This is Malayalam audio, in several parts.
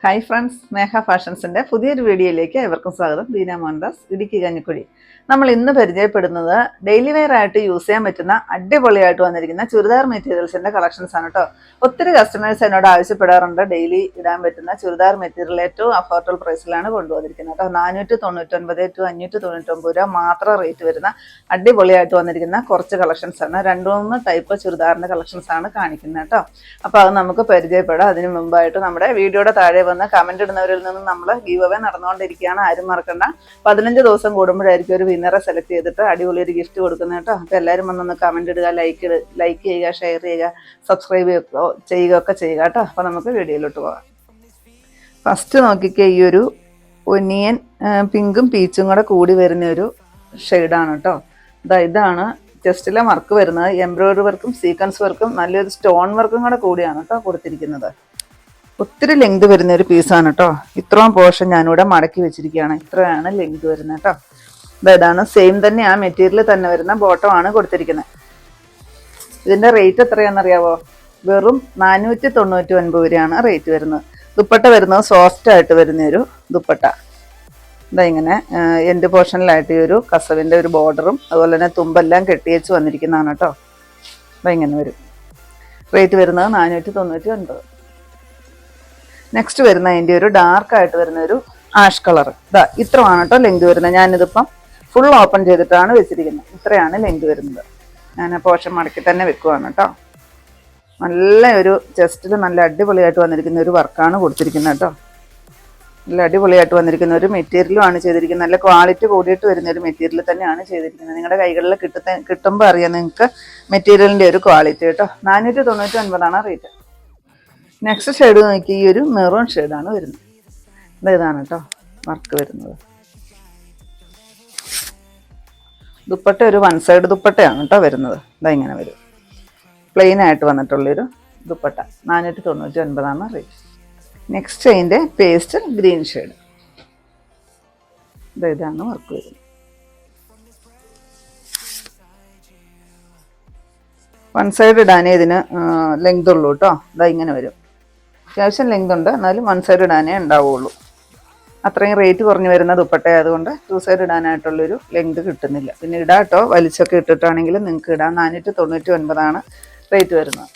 ഹായ് ഫ്രണ്ട്സ്, മേഘ ഫാഷൻസിൻ്റെ പുതിയൊരു വീഡിയോയിലേക്ക് ഏവർക്കും സ്വാഗതം. ദീന മോഹൻദാസ്, ഇടുക്കി കഞ്ഞിക്കുഴി. നമ്മൾ ഇന്ന് പരിചയപ്പെടുന്നത് ഡെയിലി വെയർ ആയിട്ട് യൂസ് ചെയ്യാൻ പറ്റുന്ന അടിപൊളിയായിട്ട് വന്നിരിക്കുന്ന ചുരിദാർ മെറ്റീരിയൽസിൻ്റെ കളക്ഷൻസ് ആണ് കേട്ടോ. ഒത്തിരി കസ്റ്റമേഴ്സ് എന്നോട് ആവശ്യപ്പെടാറുണ്ട് ഡെയിലി ഇടാൻ പറ്റുന്ന ചുരിദാർ മെറ്റീരിയൽ ഏറ്റവും അഫോർഡബിൾ പ്രൈസിലാണ് കൊണ്ടുവന്നിരിക്കുന്നത് കേട്ടോ. 499 to 599 രൂപ മാത്രം റേറ്റ് വരുന്ന അടിപൊളിയായിട്ട് വന്നിരിക്കുന്ന കുറച്ച് കളക്ഷൻസ് ആണ്. 2-3 ടൈപ്പ് ചുരിദാറിൻ്റെ കളക്ഷൻസ് ആണ് കാണിക്കുന്നത് കേട്ടോ. അപ്പോൾ അത് നമുക്ക് പരിചയപ്പെടാം. അതിന് മുമ്പായിട്ട് നമ്മുടെ വീഡിയോയുടെ താഴെ വന്ന് കമന്റ് ഇടുന്നവരിൽ നിന്ന് നമ്മൾ ഗീവ് അവേ നടന്നുകൊണ്ടിരിക്കുകയാണ്. ആരും മറക്കണ്ട. 15 ദിവസം കൂടുമ്പോഴായിരിക്കും ഒരു വിന്നറെ സെലക്ട് ചെയ്തിട്ട് അടിപൊളി ഒരു ഗിഫ്റ്റ് കൊടുക്കുന്നത് കേട്ടോ. അപ്പോൾ എല്ലാവരും വന്നൊന്ന് കമന്റ് ഇടുക, ലൈക്ക് ചെയ്യുക, ഷെയർ ചെയ്യുക, സബ്സ്ക്രൈബ് ചെയ്യുക ഒക്കെ ചെയ്യുക കേട്ടോ. അപ്പോൾ നമുക്ക് വീഡിയോയിലോട്ട് പോകാം. ഫസ്റ്റ് നോക്കിക്കേ, ഈ ഒരു ഒനിയൻ പിങ്കും പീച്ചും കൂടെ കൂടി വരുന്ന ഒരു ഷെയ്ഡാണ് കേട്ടോ. ഇതാണ് ചെസ്റ്റിലെ വർക്ക് വരുന്നത്. എംബ്രോയിഡറി വർക്കും സീക്വൻസ് വർക്കും നല്ലൊരു സ്റ്റോൺ വർക്കും കൂടെ കൂടിയാണ് കേട്ടോ കൊടുത്തിരിക്കുന്നത്. ഒത്തിരി ലെങ്ത് വരുന്ന ഒരു പീസാണ് കേട്ടോ. ഇത്രയും പോർഷൻ ഞാനിവിടെ മടക്കി വെച്ചിരിക്കുകയാണ്. ഇത്രയാണ് ലെങ്ത് വരുന്നത് കേട്ടോ. ഇതാണ് സെയിം തന്നെ ആ മെറ്റീരിയൽ തന്നെ വരുന്ന ബോട്ടമാണ് കൊടുത്തിരിക്കുന്നത്. ഇതിൻ്റെ റേറ്റ് എത്രയാണെന്നറിയാവോ? വെറും 499 രൂപയാണ് റേറ്റ് വരുന്നത്. ദുപ്പട്ട വരുന്നത് സോഫ്റ്റ് ആയിട്ട് വരുന്നൊരു ദുപ്പട്ട. ഇങ്ങനെ എൻഡ് പോർഷനിലായിട്ട് ഈ ഒരു കസവിൻ്റെ ഒരു ബോർഡറും അതുപോലെ തന്നെ തുമ്പെല്ലാം കെട്ടിയേച്ച് വന്നിരിക്കുന്നതാണ് കേട്ടോ. ഇങ്ങനെ വരും. റേറ്റ് വരുന്നത് 499. നെക്സ്റ്റ് വരുന്ന അതിൻ്റെ ഒരു ഡാർക്കായിട്ട് വരുന്ന ഒരു ആഷ് കളർ. ഇത്രയാണ് കേട്ടോ ലെങ്ത് വരുന്നത്. ഞാനിതിപ്പം ഫുൾ ഓപ്പൺ ചെയ്തിട്ടാണ് വെച്ചിരിക്കുന്നത്. ഇത്രയാണ് ലെങ്ത് വരുന്നത്. ഞാൻ പോർഷൻ മടക്കി തന്നെ വെക്കുവാണ് കേട്ടോ. നല്ല ഒരു ചെസ്റ്റിൽ നല്ല അടിപൊളിയായിട്ട് വന്നിരിക്കുന്ന ഒരു വർക്കാണ് കൊടുത്തിരിക്കുന്നത് കേട്ടോ. നല്ല അടിപൊളിയായിട്ട് വന്നിരിക്കുന്ന ഒരു മെറ്റീരിയലുമാണ് ചെയ്തിരിക്കുന്നത്. നല്ല ക്വാളിറ്റി കൂടിയിട്ട് വരുന്ന ഒരു മെറ്റീരിയൽ തന്നെയാണ് ചെയ്തിരിക്കുന്നത്. നിങ്ങളുടെ കൈകളിൽ കിട്ടുമ്പോൾ അറിയാം നിങ്ങൾക്ക് മെറ്റീരിയലിൻ്റെ ഒരു ക്വാളിറ്റി കേട്ടോ. 499 റേറ്റ്. നെക്സ്റ്റ് ഷെയ്ഡ് നോക്കി, ഈ ഒരു മെറൂൺ ഷെയ്ഡാണ് വരുന്നത്. ഇതാണ് കേട്ടോ വർക്ക് വരുന്നത്. ദുപ്പട്ട ഒരു 1 സൈഡ് ദുപ്പട്ടയാണ് കേട്ടോ വരുന്നത്. ഇങ്ങനെ വരും. പ്ലെയിൻ ആയിട്ട് വന്നിട്ടുള്ളൊരു ദുപ്പട്ട. 499 റേറ്റ്. നെക്സ്റ്റ് അതിൻ്റെ പേസ്റ്റൽ ഗ്രീൻ ഷെയ്ഡ്. ഇതാണ് വർക്ക് വരുന്നത്. 1 സൈഡ് ഇടാനേ ഇതിന് ലെങ്ത് ഉള്ളൂ കേട്ടോ. ഇങ്ങനെ വരും. അത്യാവശ്യം ലെങ്ത് ഉണ്ട്, എന്നാലും 1 സൈഡ് ഇടാനേ ഉണ്ടാവുള്ളൂ. അത്രയും റേറ്റ് കുറഞ്ഞ് വരുന്ന ദുപ്പട്ട ആയതുകൊണ്ട് 2 സൈഡ് ഇടാനായിട്ടുള്ളൊരു ലെങ്ത് കിട്ടുന്നില്ല. പിന്നെ ഇടാം കേട്ടോ, വലിച്ചൊക്കെ ഇട്ടിട്ടാണെങ്കിലും നിങ്ങൾക്ക് ഇടാം. 499 റേറ്റ് വരുന്നത്.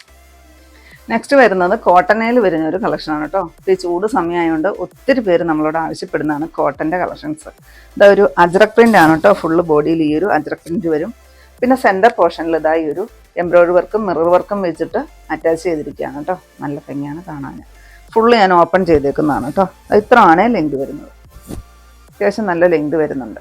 നെക്സ്റ്റ് വരുന്നത് കോട്ടണിൽ വരുന്ന ഒരു കളക്ഷനാണ് കേട്ടോ. ഈ ചൂട് സമയമായതുകൊണ്ട് ഒത്തിരി പേര് നമ്മളോട് ആവശ്യപ്പെടുന്നതാണ് കോട്ടൻ്റെ കളക്ഷൻസ്. ഒരു അജ്രക് പ്രിൻ്റ് ആണ് കേട്ടോ. ഫുള്ള് ബോഡിയിൽ ഈ ഒരു അജ്രക് പ്രിൻ്റ് വരും. പിന്നെ സെൻറ്റർ പോർഷനിൽ ഈ ഒരു എംബ്രോയിഡറി വർക്കും മിറർ വർക്കും വെച്ചിട്ട് അറ്റാച്ച് ചെയ്തിരിക്കുകയാണ് കേട്ടോ. നല്ല ഭംഗിയാണ് കാണാൻ. ഫുള്ള് ഞാൻ ഓപ്പൺ ചെയ്തേക്കുന്നതാണ് കേട്ടോ. ഇത്രയാണ് ലെങ്ത് വരുന്നത്. അത്യാവശ്യം നല്ല ലെങ്ത് വരുന്നുണ്ട്.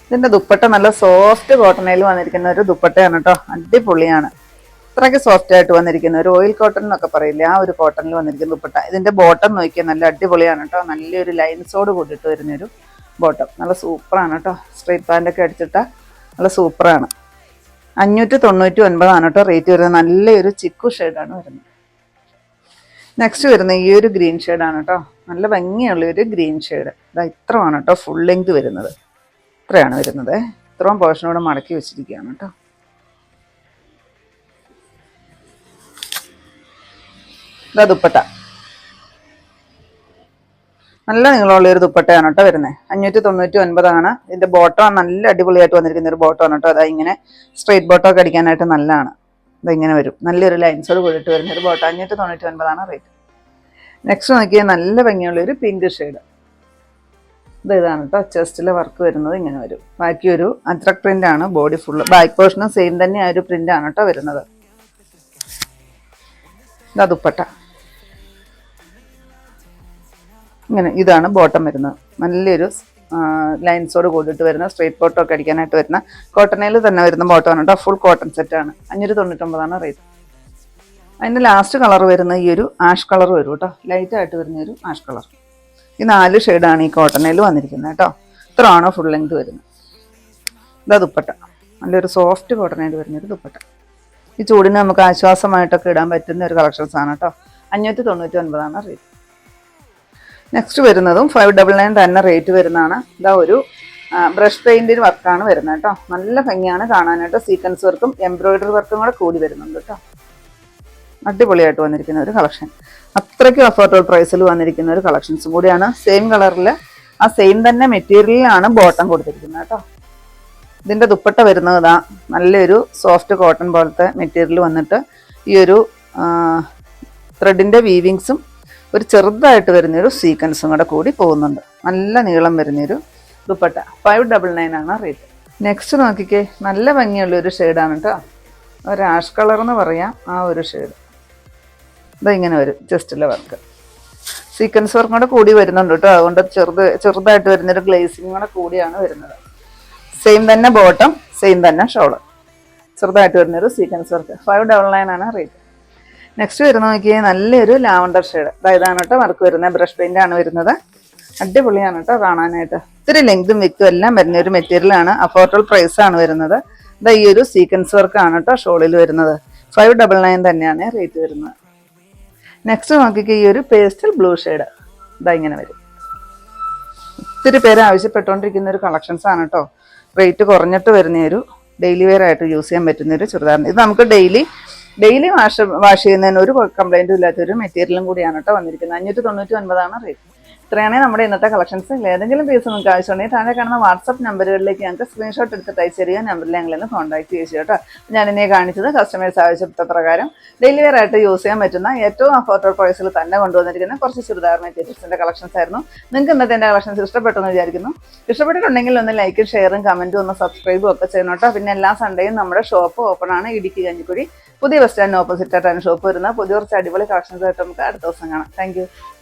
ഇതിൻ്റെ ദുപ്പട്ട നല്ല സോഫ്റ്റ് കോട്ടണിൽ വന്നിരിക്കുന്ന ഒരു ദുപ്പട്ടയാണ് കേട്ടോ. അടിപൊളിയാണ്. ഇത്രയ്ക്ക് സോഫ്റ്റ് ആയിട്ട് വന്നിരിക്കുന്ന ഒരു ഓയിൽ കോട്ടൺ എന്നൊക്കെ പറയില്ലേ, ആ ഒരു കോട്ടണിൽ വന്നിരിക്കുന്ന ദുപ്പട്ട. ഇതിൻ്റെ ബോട്ടം നോക്കിയാൽ നല്ല അടിപൊളിയാണ് കേട്ടോ. നല്ലൊരു ലൈൻസോട് കൂട്ടിയിട്ട് വരുന്നൊരു ബോട്ടം. നല്ല സൂപ്പറാണ് കേട്ടോ. സ്ട്രെയിറ്റ് പാൻറ്റൊക്കെ അടിച്ചിട്ട് നല്ല സൂപ്പറാണ്. 599 കേട്ടോ റേറ്റ് വരുന്നത്. നല്ലൊരു ചിക്കു ഷെയ്ഡാണ് വരുന്നത്. നെക്സ്റ്റ് വരുന്നത് ഈ ഒരു ഗ്രീൻ ഷെയ്ഡാണ് കേട്ടോ. നല്ല ഭംഗിയുള്ള ഒരു ഗ്രീൻ ഷെയ്ഡ്. ഇത്രയാണ് കേട്ടോ ഫുൾ ലെങ്ത് വരുന്നത്. ഇത്രയാണ് വരുന്നത്. ഇത്രയും പോർഷനോട് മടക്കി വെച്ചിരിക്കുകയാണ് കേട്ടോ. ദുപ്പട്ട നല്ല നീളമുള്ള ഒരു ദുപ്പട്ടയാണ് കേട്ടോ വരുന്നത്. 599. ഇതിന്റെ ബോട്ടം നല്ല അടിപൊളിയായിട്ട് വന്നിരിക്കുന്ന ഒരു ബോട്ടമാണ് കേട്ടോ. ഇങ്ങനെ സ്ട്രെയിറ്റ് ബോട്ടമൊക്കെ അടിക്കാനായിട്ട് നല്ലതാണ്. ഇങ്ങനെ വരും. നല്ലൊരു ലൈൻസോട് കൂടിയിട്ട് വരുന്ന ഒരു ബോട്ടം. 599 റേറ്റ്. നെക്സ്റ്റ് നോക്കിയാൽ നല്ല ഭംഗിയുള്ള ഒരു പിങ്ക് ഷെയ്ഡ്. ഇതാണ് കേട്ടോ. ചെസ്റ്റിലെ വർക്ക് വരുന്നത് ഇങ്ങനെ വരും. ബാക്കി ഒരു അജ്രക് പ്രിന്റ് ആണ്. ബോഡി ഫുള്ള് ബാക്ക് പോർഷനും സെയിം തന്നെ ആ ഒരു പ്രിന്റ് ആണ് കേട്ടോ വരുന്നത്. ദുപ്പട്ട ഇതാണ് ബോട്ടം വരുന്നത്. നല്ലൊരു ലൈൻസോട് കൂടിയിട്ട് വരുന്ന സ്ട്രെയിറ്റ് ബോട്ടമൊക്കെ അടിക്കാനായിട്ട് വരുന്ന കോട്ടണിൽ തന്നെ വരുന്ന ബോട്ടമാണ് കേട്ടോ. ഫുൾ കോട്ടൺ സെറ്റാണ്. 599 റേറ്റ്. അതിൻ്റെ ലാസ്റ്റ് കളർ വരുന്ന ഈ ഒരു ആഷ് കളർ വരും കേട്ടോ. ലൈറ്റായിട്ട് വരുന്നൊരു ആഷ് കളർ. ഈ 4 ഷെയ്ഡാണ് ഈ കോട്ടണിൽ വന്നിരിക്കുന്നത് കേട്ടോ. ഇത്രയാണോ ഫുൾ ലെങ്ത് വരുന്നത്. ദുപ്പട്ട നല്ലൊരു സോഫ്റ്റ് കോട്ടണിൽ വരുന്നൊരു ദുപ്പട്ട. ഈ ചൂടിന് നമുക്ക് ആശ്വാസമായിട്ടൊക്കെ ഇടാൻ പറ്റുന്ന ഒരു കളക്ഷൻസാണ് കേട്ടോ. 599 റേറ്റ്. നെക്സ്റ്റ് വരുന്നതും 599 തന്നെ റേറ്റ് വരുന്നതാണ്. ഒരു ബ്രഷ് പെയിൻറ്റിന് വർക്കാണ് വരുന്നത് കേട്ടോ. നല്ല ഭംഗിയാണ് കാണാനായിട്ട്. സീക്വൻസ് വർക്കും എംബ്രോയിഡറി വർക്കും കൂടെ കൂടി വരുന്നുണ്ട് കേട്ടോ. അടിപൊളിയായിട്ട് വന്നിരിക്കുന്ന ഒരു കളക്ഷൻ. അത്രയ്ക്കും അഫോർഡബിൾ പ്രൈസിൽ വന്നിരിക്കുന്ന ഒരു കളക്ഷൻസും കൂടിയാണ്. സെയിം കളറിൽ ആ സെയിം തന്നെ മെറ്റീരിയലിലാണ് ബോട്ടം കൊടുത്തിരിക്കുന്നത് കേട്ടോ. ഇതിൻ്റെ ദുപ്പട്ട വരുന്നത് ഇതാ നല്ലൊരു സോഫ്റ്റ് കോട്ടൺ പോലത്തെ മെറ്റീരിയൽ വന്നിട്ട് ഈ ഒരു ത്രെഡിൻ്റെ വീവിങ്സും ഒരു ചെറുതായിട്ട് വരുന്നൊരു സീക്വൻസും കൂടെ കൂടി പോകുന്നുണ്ട്. നല്ല നീളം വരുന്നൊരു ദുപ്പട്ട. 599 ആണ് റേറ്റ്. നെക്സ്റ്റ് നോക്കിക്കേ, നല്ല ഭംഗിയുള്ള ഒരു ഷെയ്ഡാണ് കേട്ടോ. ഒരു ആഷ് കളർ എന്ന് പറയാം. ആ ഒരു ഷെയ്ഡ് ഇങ്ങനെ വരും. ജസ്റ്റിലെ വർക്ക് സീക്വൻസ് വർക്കും കൂടെ കൂടി വരുന്നുണ്ട് കേട്ടോ. അതുകൊണ്ട് ചെറുതായിട്ട് വരുന്നൊരു ഗ്ലേസിങ് കൂടെ കൂടിയാണ് വരുന്നത്. സെയിം തന്നെ ബോട്ടം, സെയിം തന്നെ ഷോള്, ചെറുതായിട്ട് വരുന്നൊരു സീക്വൻസ് വർക്ക്. 599 ആണ് റേറ്റ്. നെക്സ്റ്റ് വരുന്ന നോക്കിയാൽ നല്ലൊരു ലാവണ്ടർ ഷെയ്ഡ്. ഇതാണ് കേട്ടോ വർക്ക് വരുന്നത്. ബ്രഷ് പെയിൻ്റ് ആണ് വരുന്നത്. അടിപൊളിയാണ് കേട്ടോ കാണാനായിട്ട്. ഇത്തിരി ലെങ്തും വിത്തും എല്ലാം വരുന്ന ഒരു മെറ്റീരിയലാണ്. അഫോർഡബിൾ പ്രൈസ് ആണ് വരുന്നത്. ഈ ഒരു സീക്വൻസ് വർക്ക് ആണ് കേട്ടോ ഷോളിൽ വരുന്നത്. 599 തന്നെയാണ് റേറ്റ് വരുന്നത്. നെക്സ്റ്റ് നോക്കിക്കുക, ഈ ഒരു പേസ്റ്റൽ ബ്ലൂ ഷെയ്ഡ് ഇങ്ങനെ വരും. ഒത്തിരി പേര് ആവശ്യപ്പെട്ടുകൊണ്ടിരിക്കുന്ന ഒരു കളക്ഷൻസ് ആണ് കേട്ടോ. റേറ്റ് കുറഞ്ഞിട്ട് വരുന്ന ഒരു ഡെയിലി വെയർ ആയിട്ട് യൂസ് ചെയ്യാൻ പറ്റുന്ന ഒരു ചുരിദാറിന്. ഇത് നമുക്ക് ഡെയിലി വാഷ് ചെയ്യുന്നതിന് ഒരു കംപ്ലൈൻറ്റും ഇല്ലാത്തൊരു മെറ്റീരിയലും കൂടിയാണ് കേട്ടോ വന്നിരിക്കുന്നത്. 599 ആണ് റേറ്റ്. ഇത്രയാണ് നമ്മുടെ ഇന്നത്തെ കളക്ഷൻസ്. ഏതെങ്കിലും പീസ് നിങ്ങൾക്ക് ആവശ്യമുണ്ടെങ്കിൽ താഴെ കാണുന്ന വാട്സപ്പ് നമ്പറുകളിലേക്ക് ഞങ്ങൾക്ക് സ്ക്രീൻഷോട്ട് എടുത്തിട്ട് അയച്ചു തരിക. നമ്പറിൽ ഞങ്ങളെന്ന് കോൺടാക്ട് ചെയ്യുക കേട്ടോ. ഞാനിന്നെ കാണിച്ചത് കസ്റ്റമേഴ്സ് ആവശ്യപ്പെട്ട പ്രകാരം ഡെയിലി വെയർ ആയിട്ട് യൂസ് ചെയ്യാൻ പറ്റുന്ന ഏറ്റവും അഫോർഡബിൾ പ്രൈസിൽ തന്നെ കൊണ്ടുവന്നിരിക്കുന്ന കുറച്ച് ചുരിദാർ മെറ്റീരിയൽസിൻ്റെ കളക്ഷൻസ് ആയിരുന്നു. നിങ്ങൾക്ക് ഇന്നത്തെ എൻ്റെ കളക്ഷൻസ് ഇഷ്ടപ്പെട്ടെന്ന് വിചാരിക്കുന്നു. ഇഷ്ടപ്പെട്ടിട്ടുണ്ടെങ്കിൽ ഒന്ന് ലൈക്കും ഷെയറും കമൻറ്റും ഒന്ന് സബ്സ്ക്രൈബും ഒക്കെ ചെയ്യണം കേട്ടോ. പിന്നെ എല്ലാ സൺഡേയും നമ്മുടെ ഷോപ്പ് ഓപ്പൺ ആണ്. ഇടുക്കി കഞ്ഞിക്കുഴി പുതിയ ബസ് സ്റ്റാൻഡിന് ഓപ്പോസിറ്റ് ആയിട്ടാണ് ഷോപ്പ് വരുന്നത്. പുതിയ കുറച്ച് അടിപൊളി കളക്ഷൻസ് ആയിട്ട് നമുക്ക് അടുത്ത ദിവസം കാണാം. Thank you.